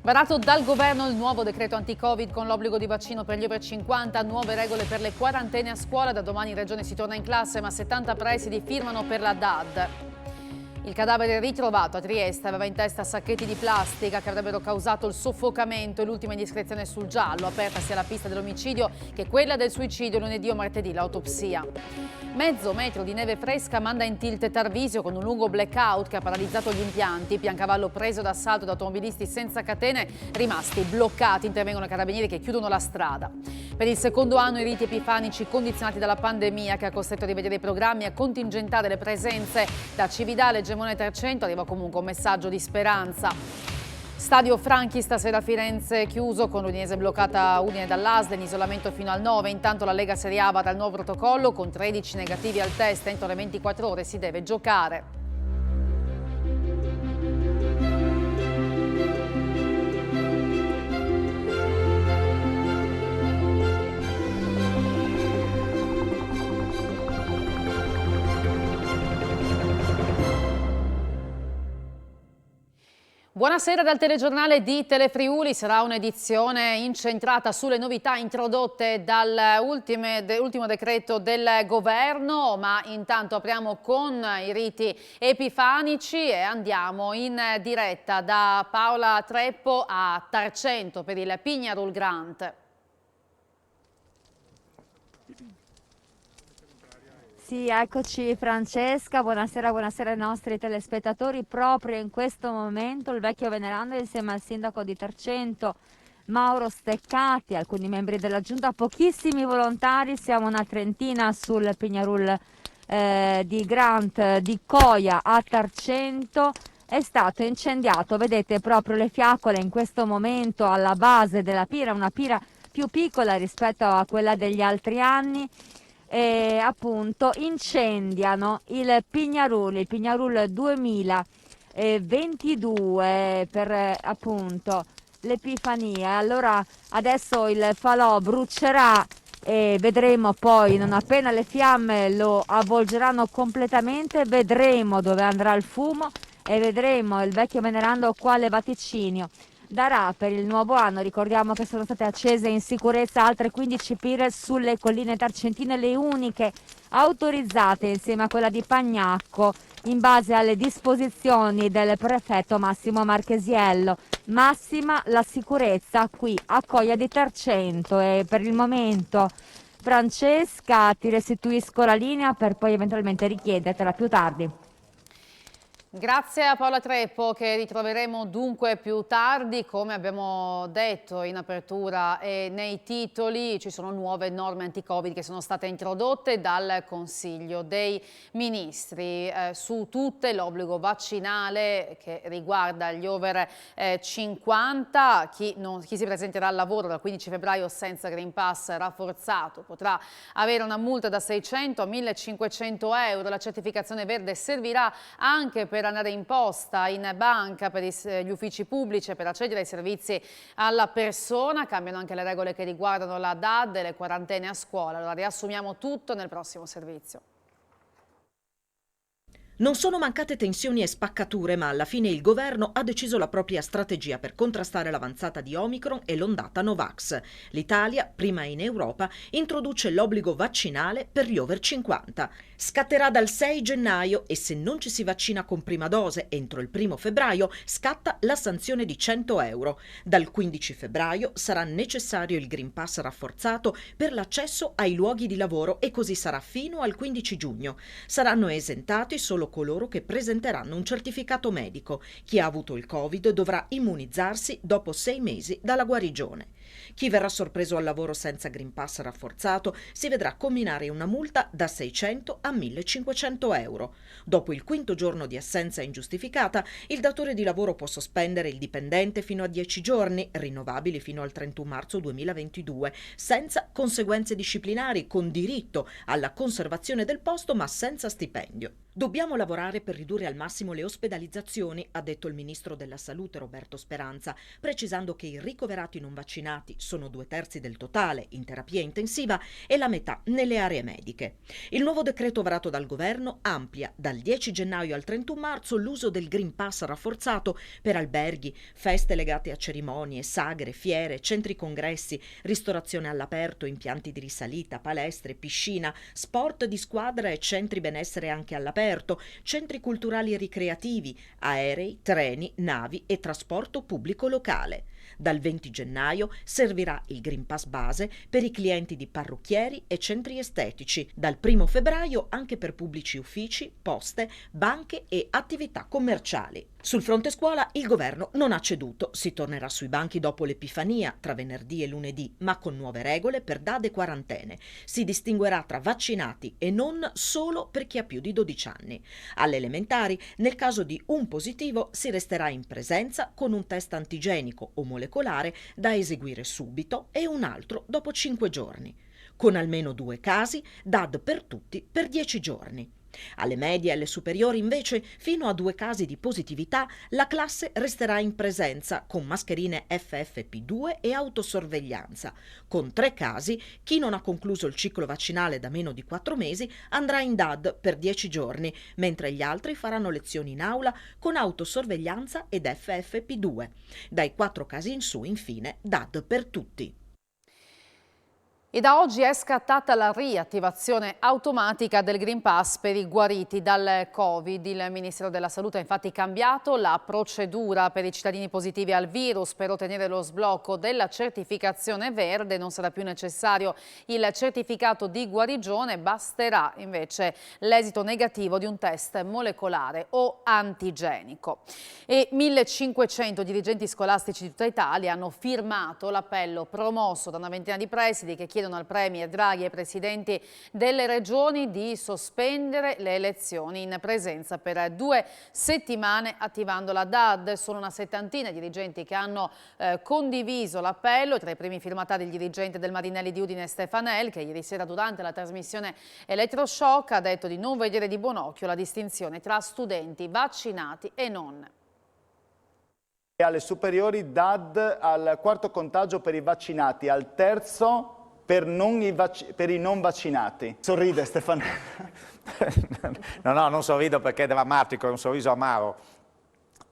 Varato dal governo il nuovo decreto anti-Covid con l'obbligo di vaccino per gli over 50, nuove regole per le quarantene a scuola. Da domani in regione si torna in classe, ma 70 presidi firmano per la DAD. Il cadavere ritrovato a Trieste aveva in testa sacchetti di plastica che avrebbero causato il soffocamento e l'ultima indiscrezione sul giallo. Aperta sia la pista dell'omicidio che quella del suicidio lunedì o martedì, l'autopsia. Mezzo metro di neve fresca manda in tilt Tarvisio con un lungo blackout che ha paralizzato gli impianti. Piancavallo preso d'assalto da automobilisti senza catene rimasti bloccati. Intervengono i carabinieri che chiudono la strada. Per il secondo anno i riti epifanici condizionati dalla pandemia che ha costretto a rivedere i programmi e a contingentare le presenze. Da Cividale, Gemone e Trecento arriva comunque un messaggio di speranza. Stadio Franchi stasera a Firenze chiuso con l'Udinese bloccata Udine dall'ASL in isolamento fino al 9. Intanto la Lega Serie A va dal nuovo protocollo con 13 negativi al test. Entro le 24 ore si deve giocare. Buonasera dal telegiornale di Telefriuli. Sarà un'edizione incentrata sulle novità introdotte dall'ultimo decreto del governo, ma intanto apriamo con i riti epifanici e andiamo in diretta da Paola Treppo a Tarcento per il Pignarul Grant. Sì, eccoci Francesca, buonasera ai nostri telespettatori. Proprio in questo momento il vecchio venerando insieme al sindaco di Tarcento, Mauro Steccati, alcuni membri della giunta, pochissimi volontari, siamo una trentina sul Pignarul di Grant di Coia a Tarcento. È stato incendiato, vedete proprio le fiaccole in questo momento alla base della pira, una pira più piccola rispetto a quella degli altri anni. E appunto incendiano il Pignarul 2022 per appunto l'Epifania. Allora adesso il falò brucerà e vedremo poi, non appena le fiamme lo avvolgeranno completamente, vedremo dove andrà il fumo e vedremo il vecchio venerando quale vaticinio darà per il nuovo anno. Ricordiamo che sono state accese in sicurezza altre 15 pire sulle colline tarcentine, le uniche autorizzate insieme a quella di Pagnacco in base alle disposizioni del prefetto Massimo Marchesiello. Massima la sicurezza qui a Coia di Tarcento. E per il momento Francesca ti restituisco la linea per poi eventualmente richiedertela più tardi. Grazie a Paola Treppo, che ritroveremo dunque più tardi. Come abbiamo detto in apertura e nei titoli, ci sono nuove norme anti-Covid che sono state introdotte dal Consiglio dei Ministri. Su tutte l'obbligo vaccinale che riguarda gli over 50, chi si presenterà al lavoro dal 15 febbraio senza Green Pass rafforzato potrà avere una multa da 600 a 1.500 euro. La certificazione verde servirà anche per andare in posta, in banca, per gli uffici pubblici, per accedere ai servizi alla persona. Cambiano anche le regole che riguardano la DAD e le quarantene a scuola. Allora riassumiamo tutto nel prossimo servizio. Non sono mancate tensioni e spaccature, ma alla fine il governo ha deciso la propria strategia per contrastare l'avanzata di Omicron e l'ondata Novax. L'Italia, prima in Europa, introduce l'obbligo vaccinale per gli over 50. Scatterà dal 6 gennaio e se non ci si vaccina con prima dose entro il 1 febbraio scatta la sanzione di 100 euro. Dal 15 febbraio sarà necessario il Green Pass rafforzato per l'accesso ai luoghi di lavoro e così sarà fino al 15 giugno. Saranno esentati solo coloro che presenteranno un certificato medico. Chi ha avuto il Covid dovrà immunizzarsi dopo 6 mesi dalla guarigione. Chi verrà sorpreso al lavoro senza Green Pass rafforzato si vedrà comminare una multa da 600 a 1.500 euro. Dopo il quinto giorno di assenza ingiustificata, il datore di lavoro può sospendere il dipendente fino a 10 giorni, rinnovabili fino al 31 marzo 2022, senza conseguenze disciplinari, con diritto alla conservazione del posto ma senza stipendio. Dobbiamo lavorare per ridurre al massimo le ospedalizzazioni, ha detto il ministro della Salute Roberto Speranza, precisando che i ricoverati non vaccinati sono 2/3 del totale in terapia intensiva e la metà nelle aree mediche. Il nuovo decreto varato dal governo amplia dal 10 gennaio al 31 marzo l'uso del Green Pass rafforzato per alberghi, feste legate a cerimonie, sagre, fiere, centri congressi, ristorazione all'aperto, impianti di risalita, palestre, piscina, sport di squadra e centri benessere anche all'aperto, centri culturali e ricreativi, aerei, treni, navi e trasporto pubblico locale. Dal 20 gennaio servirà il Green Pass base per i clienti di parrucchieri e centri estetici, dal 1 febbraio anche per pubblici uffici, poste, banche e attività commerciali. Sul fronte scuola il governo non ha ceduto, si tornerà sui banchi dopo l'Epifania tra venerdì e lunedì, ma con nuove regole per DAD e quarantene. Si distinguerà tra vaccinati e non solo per chi ha più di 12 anni. Alle elementari, nel caso di un positivo, si resterà in presenza con un test antigenico o molecolare da eseguire subito e un altro dopo 5 giorni. Con almeno 2 casi, DAD per tutti per 10 giorni. Alle medie e alle superiori invece, fino a 2 casi di positività, la classe resterà in presenza con mascherine FFP2 e autosorveglianza. Con 3 casi, chi non ha concluso il ciclo vaccinale da meno di 4 mesi andrà in DAD per 10 giorni, mentre gli altri faranno lezioni in aula con autosorveglianza ed FFP2. Dai 4 casi in su, infine, DAD per tutti. E da oggi è scattata la riattivazione automatica del Green Pass per i guariti dal Covid. Il Ministero della Salute ha infatti cambiato la procedura per i cittadini positivi al virus. Per ottenere lo sblocco della certificazione verde non sarà più necessario il certificato di guarigione, basterà invece l'esito negativo di un test molecolare o antigenico. E 1500 dirigenti scolastici di tutta Italia hanno firmato l'appello promosso da una ventina di presidi che chiedono al Premier Draghi e ai presidenti delle regioni di sospendere le elezioni in presenza per 2 settimane attivando la DAD. Sono una settantina di dirigenti che hanno condiviso l'appello. Tra i primi firmatari il dirigente del Marinelli di Udine Stefanel, che ieri sera durante la trasmissione Elettroshock ha detto di non vedere di buon occhio la distinzione tra studenti vaccinati e non. Alle superiori DAD al 4° contagio per i vaccinati, al 3° per i non vaccinati. Sorride Stefano. No, non sorrido perché è drammatico, è un sorriso amaro.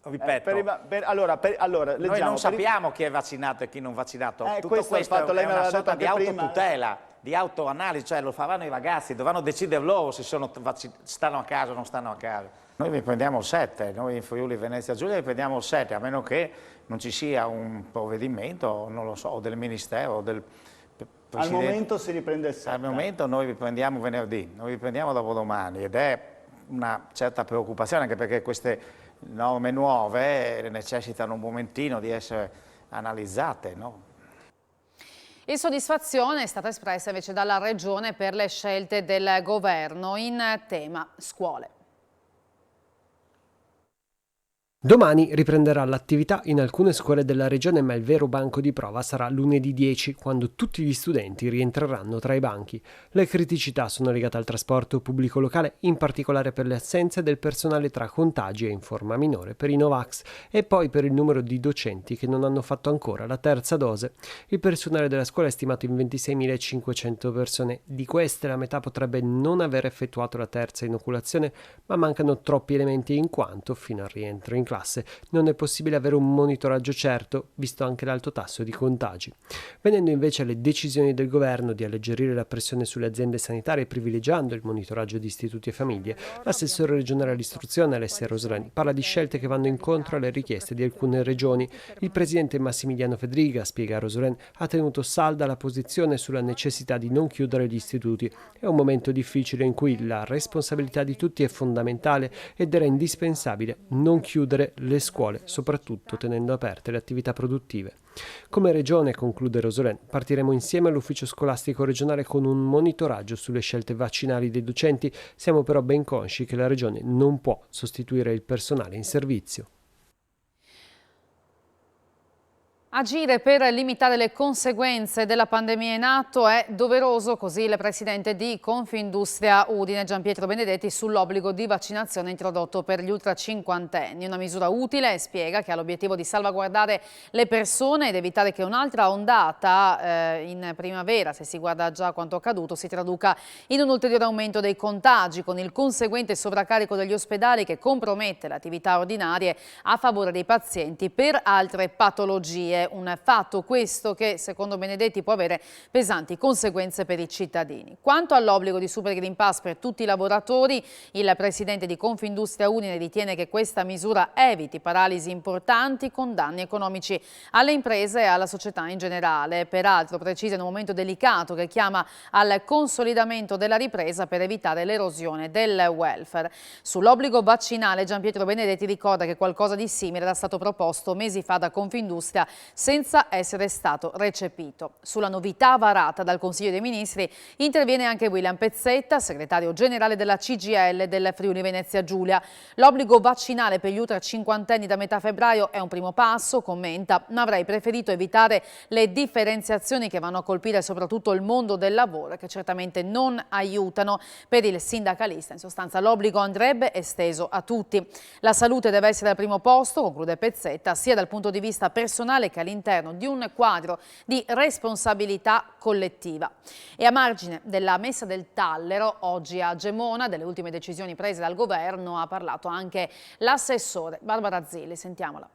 Ripeto, leggiamo, noi non sappiamo chi è vaccinato e chi non vaccinato. Tutto questo è una sorta di autotutela, di autoanalisi, cioè lo faranno i ragazzi, dovranno decidere loro se stanno a casa o non stanno a casa. Noi vi prendiamo 7, noi in Friuli Venezia Giulia vi prendiamo 7, a meno che non ci sia un provvedimento, non lo so, o del Ministero o del Presidente. Al momento si riprende il 7. Al momento noi vi prendiamo venerdì, noi vi prendiamo dopodomani ed è una certa preoccupazione anche perché queste norme nuove necessitano un momentino di essere analizzate, no? E soddisfazione è stata espressa invece dalla Regione per le scelte del Governo in tema scuole. Domani riprenderà l'attività in alcune scuole della regione, ma il vero banco di prova sarà lunedì 10, quando tutti gli studenti rientreranno tra i banchi. Le criticità sono legate al trasporto pubblico locale, in particolare per le assenze del personale tra contagi e in forma minore per i Novax e poi per il numero di docenti che non hanno fatto ancora la 3ª dose. Il personale della scuola è stimato in 26.500 persone. Di queste la metà potrebbe non aver effettuato la 3ª inoculazione, ma mancano troppi elementi in quanto fino al rientro in classe non è possibile avere un monitoraggio certo, visto anche l'alto tasso di contagi. Venendo invece alle decisioni del governo di alleggerire la pressione sulle aziende sanitarie privilegiando il monitoraggio di istituti e famiglie, l'assessore regionale all'istruzione Alessia Rosolani parla di scelte che vanno incontro alle richieste di alcune regioni. Il presidente Massimiliano Fedriga, spiega Rosolani, ha tenuto salda la posizione sulla necessità di non chiudere gli istituti. È un momento difficile in cui la responsabilità di tutti è fondamentale ed era indispensabile non chiudere le scuole, soprattutto tenendo aperte le attività produttive. Come regione, conclude Rosolani, partiremo insieme all'ufficio scolastico regionale con un monitoraggio sulle scelte vaccinali dei docenti. Siamo però ben consci che la regione non può sostituire il personale in servizio. Agire per limitare le conseguenze della pandemia in atto è doveroso, così il presidente di Confindustria Udine Gianpietro Benedetti sull'obbligo di vaccinazione introdotto per gli ultracinquantenni. Una misura utile e spiega che ha l'obiettivo di salvaguardare le persone ed evitare che un'altra ondata in primavera, se si guarda già quanto accaduto, si traduca in un ulteriore aumento dei contagi, con il conseguente sovraccarico degli ospedali che compromette le attività ordinarie a favore dei pazienti per altre patologie. Un fatto questo che secondo Benedetti può avere pesanti conseguenze per i cittadini. Quanto all'obbligo di Super Green Pass per tutti i lavoratori, il presidente di Confindustria Udine ritiene che questa misura eviti paralisi importanti con danni economici alle imprese e alla società in generale. Peraltro precisa in un momento delicato che chiama al consolidamento della ripresa per evitare l'erosione del welfare. Sull'obbligo vaccinale Gianpietro Benedetti ricorda che qualcosa di simile era stato proposto mesi fa da Confindustria senza essere stato recepito. Sulla novità varata dal Consiglio dei Ministri interviene anche William Pezzetta, segretario generale della CGIL del Friuli Venezia Giulia. L'obbligo vaccinale per gli ultracinquantenni da metà febbraio è un primo passo, commenta, ma avrei preferito evitare le differenziazioni che vanno a colpire soprattutto il mondo del lavoro e che certamente non aiutano. Per il sindacalista, in sostanza, l'obbligo andrebbe esteso a tutti. La salute deve essere al primo posto, conclude Pezzetta, sia dal punto di vista personale che all'interno di un quadro di responsabilità collettiva. E a margine della messa del tallero, oggi a Gemona, delle ultime decisioni prese dal governo, ha parlato anche l'assessore Barbara Zilli. Sentiamola.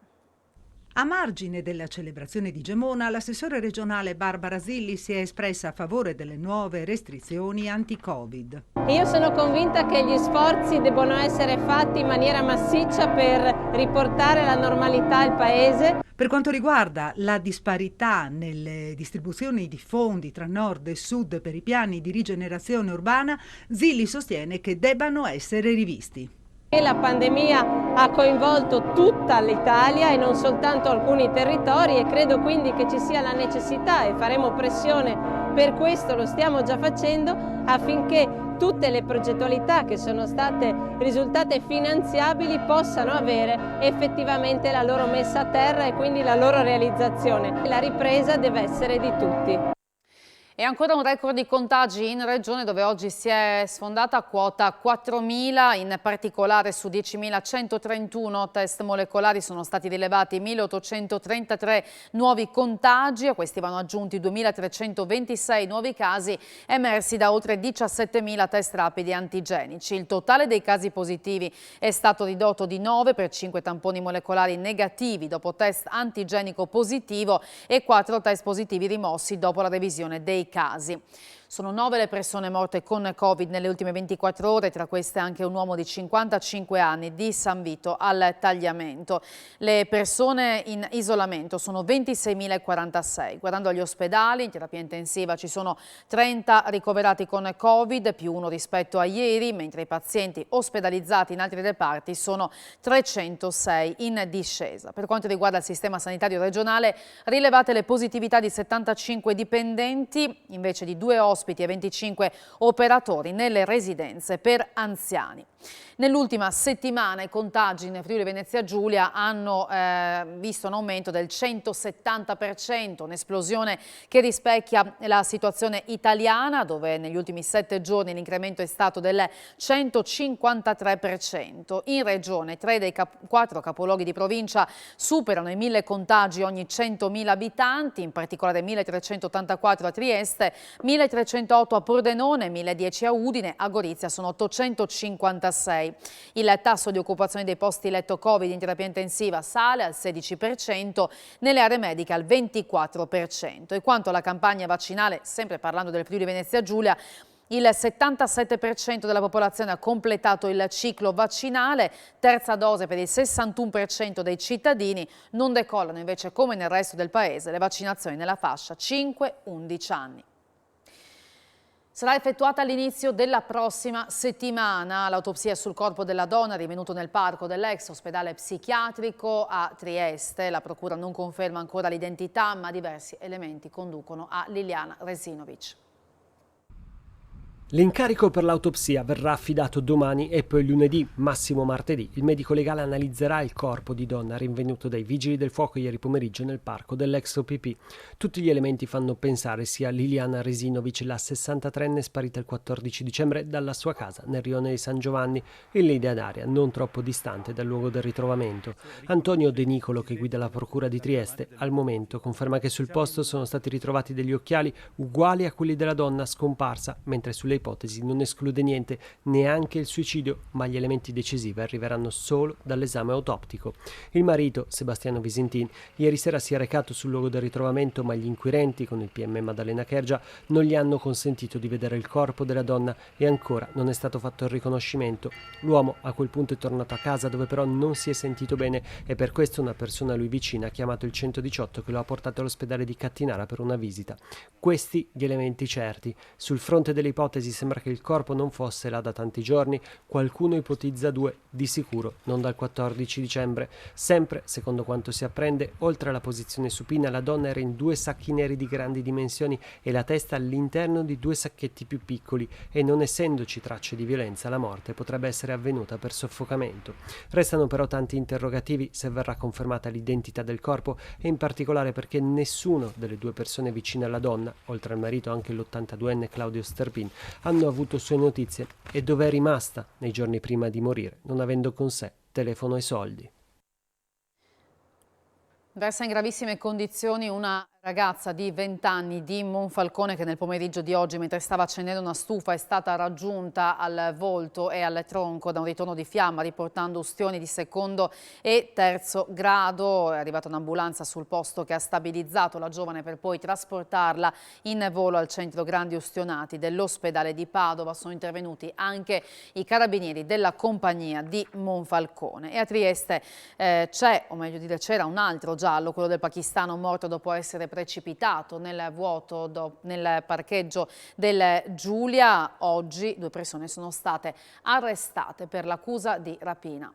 A margine della celebrazione di Gemona, l'assessore regionale Barbara Zilli si è espressa a favore delle nuove restrizioni anti-Covid. Io sono convinta che gli sforzi debbano essere fatti in maniera massiccia per riportare la normalità al Paese. Per quanto riguarda la disparità nelle distribuzioni di fondi tra nord e sud per i piani di rigenerazione urbana, Zilli sostiene che debbano essere rivisti. La pandemia ha coinvolto tutta l'Italia e non soltanto alcuni territori e credo quindi che ci sia la necessità, e faremo pressione per questo, lo stiamo già facendo, affinché tutte le progettualità che sono state risultate finanziabili possano avere effettivamente la loro messa a terra e quindi la loro realizzazione. La ripresa deve essere di tutti. E ancora un record di contagi in regione, dove oggi si è sfondata a quota 4.000, in particolare su 10.131 test molecolari sono stati rilevati 1.833 nuovi contagi, a questi vanno aggiunti 2.326 nuovi casi emersi da oltre 17.000 test rapidi antigenici. Il totale dei casi positivi è stato ridotto di 9 per 5 tamponi molecolari negativi dopo test antigenico positivo e 4 test positivi rimossi dopo la revisione dei casi. Sono 9 le persone morte con Covid nelle ultime 24 ore, tra queste anche un uomo di 55 anni di San Vito al Tagliamento. Le persone in isolamento sono 26.046. Guardando agli ospedali, in terapia intensiva ci sono 30 ricoverati con Covid, più uno rispetto a ieri, mentre i pazienti ospedalizzati in altri reparti sono 306 in discesa. Per quanto riguarda il sistema sanitario regionale, rilevate le positività di 75 dipendenti, invece di 2 ospiti e 25 operatori nelle residenze per anziani. Nell'ultima settimana i contagi in Friuli Venezia Giulia hanno visto un aumento del 170%, un'esplosione che rispecchia la situazione italiana, dove negli ultimi 7 giorni l'incremento è stato del 153%. In regione 3 dei 4 capoluoghi di provincia superano i 1.000 contagi ogni 100.000 abitanti, in particolare 1.384 a Trieste, 1.308 a Pordenone, 1.010 a Udine, a Gorizia sono 856. Il tasso di occupazione dei posti letto Covid in terapia intensiva sale al 16%, nelle aree mediche al 24%. E quanto alla campagna vaccinale, sempre parlando del Friuli Venezia Giulia, il 77% della popolazione ha completato il ciclo vaccinale, terza dose per il 61% dei cittadini, non decollano invece come nel resto del paese le vaccinazioni nella fascia 5-11 anni. Sarà effettuata all'inizio della prossima settimana l'autopsia sul corpo della donna rinvenuto nel parco dell'ex ospedale psichiatrico a Trieste. La procura non conferma ancora l'identità, ma diversi elementi conducono a Liliana Resinovic. L'incarico per l'autopsia verrà affidato domani e poi lunedì, massimo martedì. Il medico legale analizzerà il corpo di donna rinvenuto dai vigili del fuoco ieri pomeriggio nel parco dell'ex OPP. Tutti gli elementi fanno pensare sia Liliana Resinovic, la 63enne sparita il 14 dicembre dalla sua casa nel rione di San Giovanni, in linea d'aria non troppo distante dal luogo del ritrovamento. Antonio De Nicolo, che guida la procura di Trieste, al momento conferma che sul posto sono stati ritrovati degli occhiali uguali a quelli della donna scomparsa, mentre sulle ipotesi non esclude niente, neanche il suicidio, ma gli elementi decisivi arriveranno solo dall'esame autoptico. Il marito, Sebastiano Visentin, ieri sera si è recato sul luogo del ritrovamento, ma gli inquirenti, con il PM Maddalena Kergia, non gli hanno consentito di vedere il corpo della donna e ancora non è stato fatto il riconoscimento. L'uomo a quel punto è tornato a casa, dove però non si è sentito bene, e per questo una persona a lui vicina ha chiamato il 118 che lo ha portato all'ospedale di Cattinara per una visita. Questi gli elementi certi. Sul fronte delle ipotesi sembra che il corpo non fosse là da tanti giorni, qualcuno ipotizza 2, di sicuro non dal 14 dicembre. Sempre, secondo quanto si apprende, oltre alla posizione supina, la donna era in 2 sacchi neri di grandi dimensioni e la testa all'interno di 2 sacchetti più piccoli, e non essendoci tracce di violenza, la morte potrebbe essere avvenuta per soffocamento. Restano però tanti interrogativi se verrà confermata l'identità del corpo, e in particolare perché nessuno delle 2 persone vicine alla donna, oltre al marito anche l'82enne Claudio Sterpin, hanno avuto sue notizie e dove è rimasta nei giorni prima di morire, non avendo con sé telefono e soldi. Versa in gravissime condizioni una ragazza di 20 anni di Monfalcone che nel pomeriggio di oggi, mentre stava accendendo una stufa, è stata raggiunta al volto e al tronco da un ritorno di fiamma, riportando ustioni di 2° e 3° grado. È arrivata un'ambulanza sul posto che ha stabilizzato la giovane per poi trasportarla in volo al centro grandi ustionati dell'ospedale di Padova. Sono intervenuti anche i carabinieri della compagnia di Monfalcone. E a Trieste c'è, o meglio dire c'era, un altro giallo, quello del pakistano morto dopo essere precipitato nel vuoto nel parcheggio del Giulia. Oggi 2 persone sono state arrestate per l'accusa di rapina.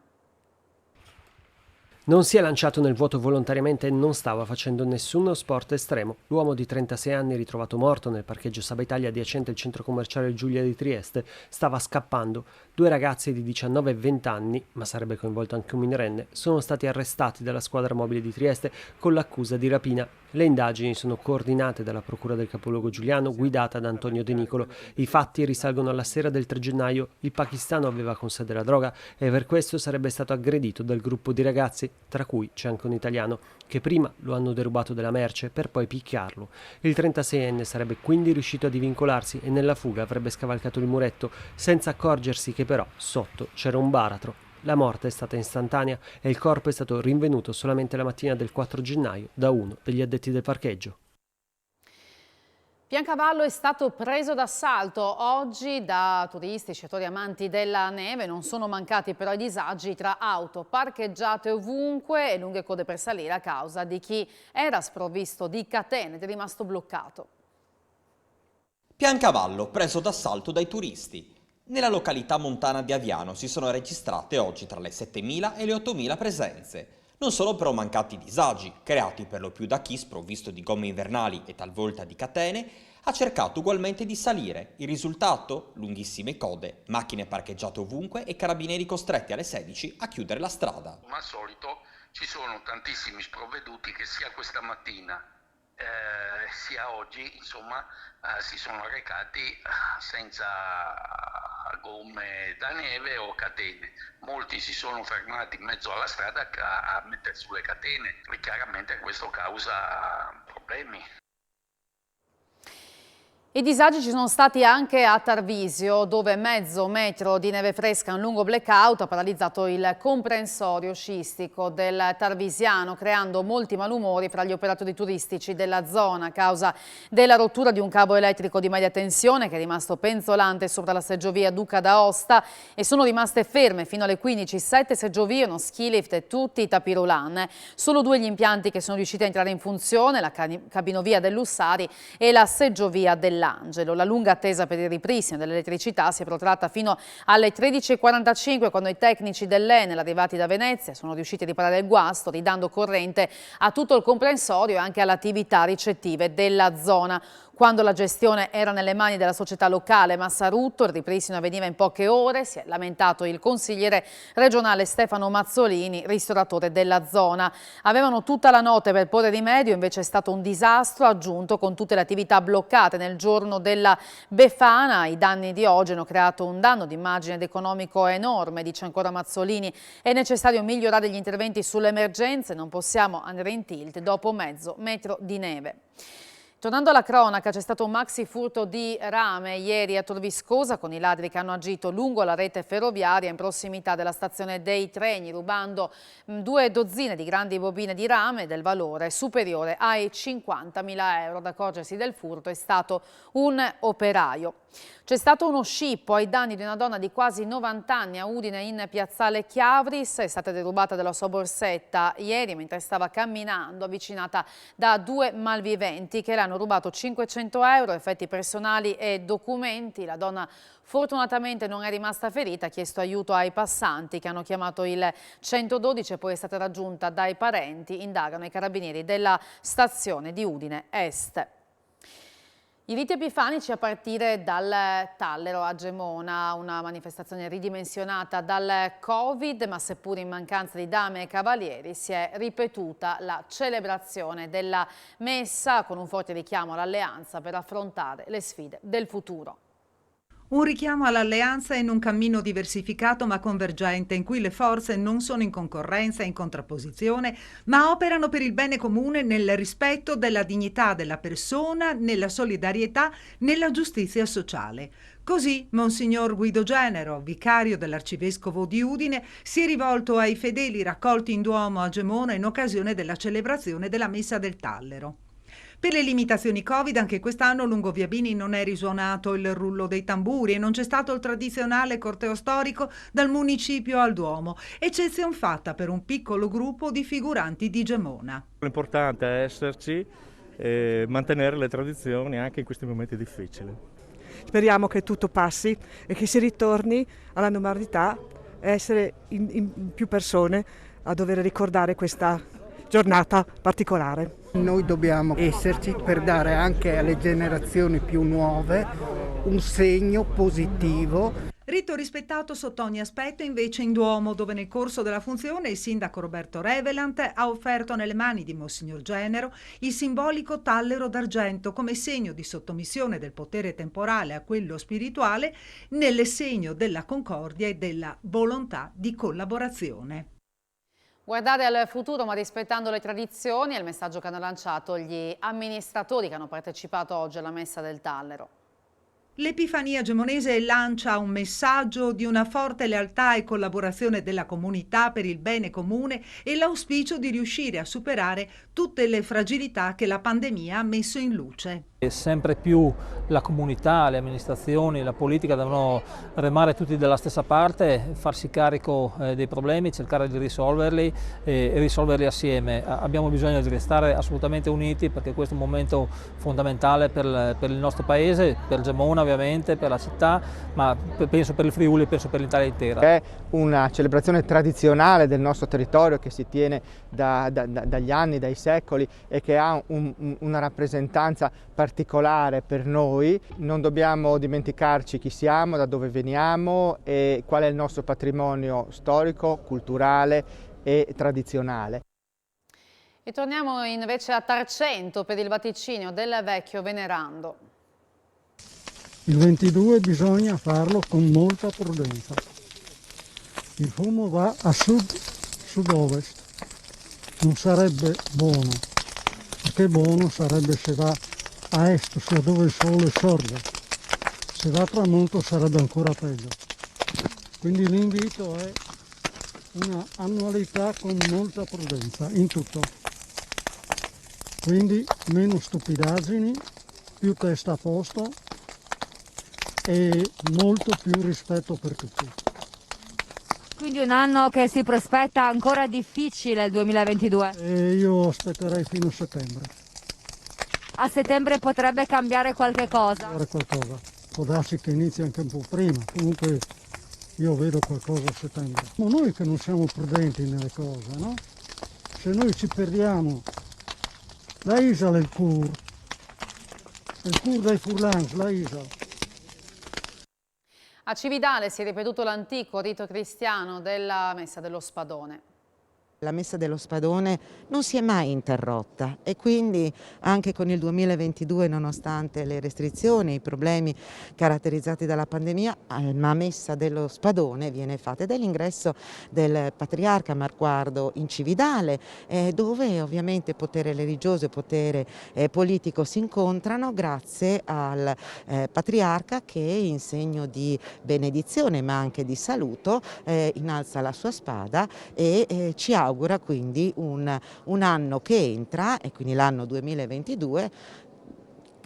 Non si è lanciato nel vuoto volontariamente e non stava facendo nessuno sport estremo. L'uomo di 36 anni, ritrovato morto nel parcheggio Saba Italia adiacente al centro commerciale Giulia di Trieste, stava scappando. 2 ragazzi di 19 e 20 anni, ma sarebbe coinvolto anche un minorenne, sono stati arrestati dalla squadra mobile di Trieste con l'accusa di rapina. Le indagini sono coordinate dalla procura del capoluogo giuliano, guidata da Antonio De Nicolo. I fatti risalgono alla sera del 3 gennaio. Il pakistano aveva con sé della droga e per questo sarebbe stato aggredito dal gruppo di ragazzi, tra cui c'è anche un italiano, che prima lo hanno derubato della merce per poi picchiarlo. Il 36enne sarebbe quindi riuscito a divincolarsi e nella fuga avrebbe scavalcato il muretto, senza accorgersi che però sotto c'era un baratro. La morte è stata istantanea e il corpo è stato rinvenuto solamente la mattina del 4 gennaio da uno degli addetti del parcheggio. Piancavallo è stato preso d'assalto oggi da turisti, sciatori amanti della neve. Non sono mancati però i disagi tra auto parcheggiate ovunque e lunghe code per salire a causa di chi era sprovvisto di catene ed è rimasto bloccato. Piancavallo preso d'assalto dai turisti. Nella località montana di Aviano si sono registrate oggi tra le 7.000 e le 8.000 presenze. Non sono però mancati disagi, creati per lo più da chi, sprovvisto di gomme invernali e talvolta di catene, ha cercato ugualmente di salire. Il risultato? Lunghissime code, macchine parcheggiate ovunque e carabinieri costretti alle 16 a chiudere la strada. Come al solito ci sono tantissimi sprovveduti che sia questa mattina sia oggi, insomma, si sono recati senza gomme da neve o catene. Molti si sono fermati in mezzo alla strada a mettere sulle catene e chiaramente questo causa problemi. I disagi ci sono stati anche a Tarvisio, dove mezzo metro di neve fresca e un lungo blackout ha paralizzato il comprensorio sciistico del Tarvisiano, creando molti malumori fra gli operatori turistici della zona a causa della rottura di un cavo elettrico di media tensione che è rimasto penzolante sopra la seggiovia Duca d'Aosta, e sono rimaste ferme fino alle 15 7 seggiovie, uno ski lift e tutti i tapirulan. Solo 2 gli impianti che sono riusciti a entrare in funzione, la cabinovia del Lussari e la seggiovia dell'Angelo. La lunga attesa per il ripristino dell'elettricità si è protratta fino alle 13:45, quando i tecnici dell'Enel arrivati da Venezia sono riusciti a riparare il guasto, ridando corrente a tutto il comprensorio e anche alle attività ricettive della zona. quando la gestione era nelle mani della società locale Massarutto. Il ripristino avveniva in poche ore, si è lamentato il consigliere regionale Stefano Mazzolini, ristoratore della zona. Avevano tutta la notte per porre rimedio, invece è stato un disastro, aggiunto, con tutte le attività bloccate nel giorno della Befana. I danni di oggi hanno creato un danno d'immagine ed economico enorme, dice ancora Mazzolini. È necessario migliorare gli interventi sulle emergenze, non possiamo andare in tilt dopo mezzo metro di neve. Tornando alla cronaca, c'è stato un maxi furto di rame ieri a Tor Viscosa, con i ladri che hanno agito lungo la rete ferroviaria in prossimità della stazione dei treni, rubando 2 dozzine di grandi bobine di rame del valore superiore ai 50.000 euro. Ad accorgersi del furto è stato un operaio. C'è stato uno scippo ai danni di una donna di quasi 90 anni a Udine, in piazzale Chiavris. È stata derubata della sua borsetta ieri mentre stava camminando, avvicinata da 2 malviventi che le hanno rubato 500 euro, effetti personali e documenti. La donna fortunatamente non è rimasta ferita, ha chiesto aiuto ai passanti che hanno chiamato il 112 e poi è stata raggiunta dai parenti. Indagano i carabinieri della stazione di Udine Est. I riti epifanici a partire dal Tallero a Gemona, una manifestazione ridimensionata dal Covid, ma seppur in mancanza di dame e cavalieri si è ripetuta la celebrazione della messa con un forte richiamo all'alleanza per affrontare le sfide del futuro. Un richiamo all'alleanza in un cammino diversificato ma convergente, in cui le forze non sono in concorrenza e in contrapposizione, ma operano per il bene comune nel rispetto della dignità della persona, nella solidarietà, nella giustizia sociale. Così Monsignor Guido Genero, vicario dell'Arcivescovo di Udine, si è rivolto ai fedeli raccolti in Duomo a Gemona in occasione della celebrazione della Messa del Tallero. Per le limitazioni Covid anche quest'anno lungo Via Bini non è risuonato il rullo dei tamburi e non c'è stato il tradizionale corteo storico dal municipio al Duomo, eccezion fatta per un piccolo gruppo di figuranti di Gemona. L'importante è esserci e mantenere le tradizioni anche in questi momenti difficili. Speriamo che tutto passi e che si ritorni alla normalità e essere in più persone a dover ricordare questa giornata particolare. Noi dobbiamo esserci per dare anche alle generazioni più nuove un segno positivo. Rito rispettato sotto ogni aspetto invece in Duomo, dove nel corso della funzione il sindaco Roberto Revelant ha offerto nelle mani di Monsignor Genero il simbolico tallero d'argento come segno di sottomissione del potere temporale a quello spirituale, nel segno della concordia e della volontà di collaborazione. Guardare al futuro ma rispettando le tradizioni è il messaggio che hanno lanciato gli amministratori che hanno partecipato oggi alla Messa del Tallero. L'Epifania gemonese lancia un messaggio di una forte lealtà e collaborazione della comunità per il bene comune e l'auspicio di riuscire a superare tutte le fragilità che la pandemia ha messo in luce. E sempre più la comunità, le amministrazioni, la politica devono remare tutti dalla stessa parte, farsi carico dei problemi, cercare di risolverli e risolverli assieme. Abbiamo bisogno di restare assolutamente uniti perché questo è un momento fondamentale per il nostro paese, per Gemona ovviamente, per la città, ma penso per il Friuli e penso per l'Italia intera. È una celebrazione tradizionale del nostro territorio che si tiene dagli anni, dai secoli e che ha una rappresentanza particolare per noi. Non dobbiamo dimenticarci chi siamo, da dove veniamo e qual è il nostro patrimonio storico, culturale e tradizionale. E torniamo invece a Tarcento per il vaticinio del vecchio venerando. Il 22 bisogna farlo con molta prudenza. Il fumo va a sud-ovest. Non sarebbe buono, perché buono sarebbe se va a est, ossia dove il sole sorge. Se va a tramonto sarebbe ancora peggio. Quindi l'invito è una annualità con molta prudenza in tutto. Quindi meno stupidaggini, più testa a posto e molto più rispetto per tutti. Quindi un anno che si prospetta ancora difficile il 2022? Io aspetterei fino a settembre. A settembre potrebbe cambiare qualche cosa? Può darsi che inizi anche un po' prima, comunque io vedo qualcosa a settembre. Ma noi che non siamo prudenti nelle cose, no? Se noi ci perdiamo la Isla del Cur il Tour dei Furlans, la Isa. A Cividale si è ripetuto l'antico rito cristiano della Messa dello Spadone. La Messa dello Spadone non si è mai interrotta e quindi anche con il 2022, nonostante le restrizioni, i problemi caratterizzati dalla pandemia, la Messa dello Spadone viene fatta ed è l'ingresso del Patriarca Marquardo in Cividale, dove ovviamente potere religioso e potere politico si incontrano grazie al Patriarca che in segno di benedizione ma anche di saluto innalza la sua spada e ci augura quindi un anno che entra, e quindi l'anno 2022,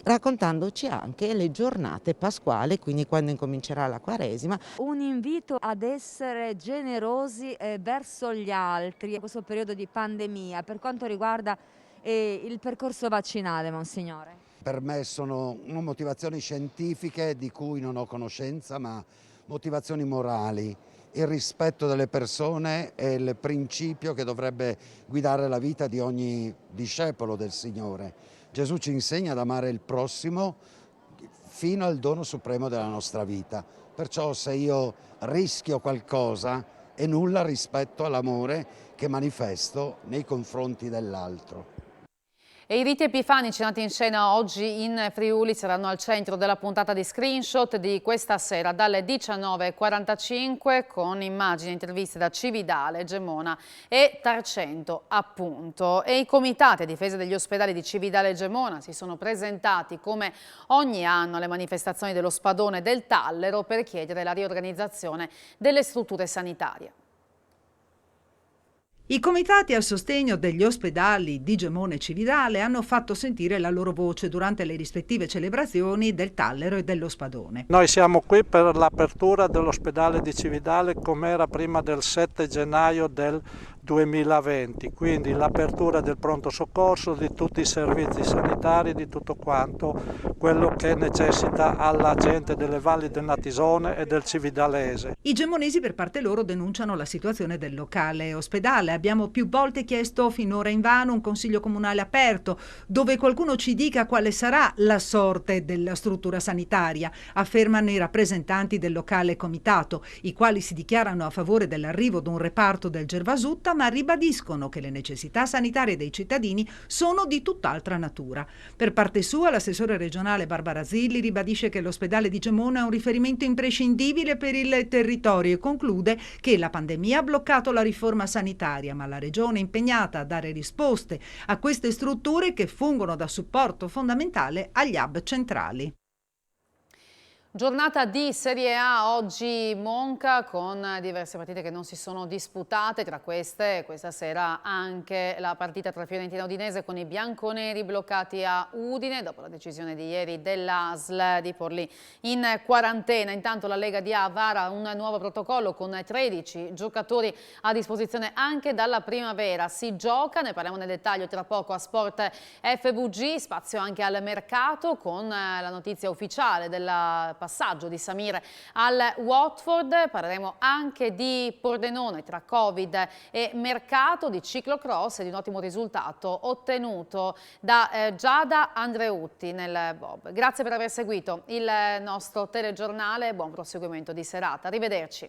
raccontandoci anche le giornate pasquali, quindi quando incomincerà la Quaresima. Un invito ad essere generosi verso gli altri in questo periodo di pandemia per quanto riguarda il percorso vaccinale, Monsignore. Per me sono motivazioni scientifiche di cui non ho conoscenza, ma motivazioni morali. Il rispetto delle persone è il principio che dovrebbe guidare la vita di ogni discepolo del Signore. Gesù ci insegna ad amare il prossimo fino al dono supremo della nostra vita. Perciò se io rischio qualcosa è nulla rispetto all'amore che manifesto nei confronti dell'altro. E i riti epifanici nati in scena oggi in Friuli saranno al centro della puntata di Screenshot di questa sera dalle 19:45 con immagini e interviste da Cividale, Gemona e Tarcento appunto. E i comitati a difesa degli ospedali di Cividale e Gemona si sono presentati come ogni anno alle manifestazioni dello Spadone e del Tallero per chiedere la riorganizzazione delle strutture sanitarie. I comitati a sostegno degli ospedali di Gemona e Cividale hanno fatto sentire la loro voce durante le rispettive celebrazioni del Tallero e dello Spadone. Noi siamo qui per l'apertura dell'ospedale di Cividale come era prima del 7 gennaio del 2020, quindi l'apertura del pronto soccorso, di tutti i servizi sanitari, di tutto quanto quello che necessita alla gente delle valli del Natisone e del Cividalese. I gemonesi per parte loro denunciano la situazione del locale ospedale. Abbiamo più volte chiesto finora invano un consiglio comunale aperto dove qualcuno ci dica quale sarà la sorte della struttura sanitaria, affermano i rappresentanti del locale comitato, i quali si dichiarano a favore dell'arrivo di un reparto del Gervasutta ma ribadiscono che le necessità sanitarie dei cittadini sono di tutt'altra natura. Per parte sua l'assessore regionale Barbara Zilli ribadisce che l'ospedale di Gemona è un riferimento imprescindibile per il territorio e conclude che la pandemia ha bloccato la riforma sanitaria, ma la regione è impegnata a dare risposte a queste strutture che fungono da supporto fondamentale agli hub centrali. Giornata di Serie A oggi Monca con diverse partite che non si sono disputate, tra queste questa sera anche la partita tra Fiorentina e Udinese con i bianconeri bloccati a Udine dopo la decisione di ieri dell'ASL di porli in quarantena. Intanto la Lega di A vara un nuovo protocollo con 13 giocatori a disposizione anche dalla primavera. Si gioca, ne parliamo nel dettaglio tra poco a Sport FVG, spazio anche al mercato con la notizia ufficiale della passaggio di Samir al Watford. Parleremo anche di Pordenone tra Covid e mercato, di ciclocross e di un ottimo risultato ottenuto da Giada Andreutti nel bob. Grazie per aver seguito il nostro telegiornale, buon proseguimento di serata, arrivederci.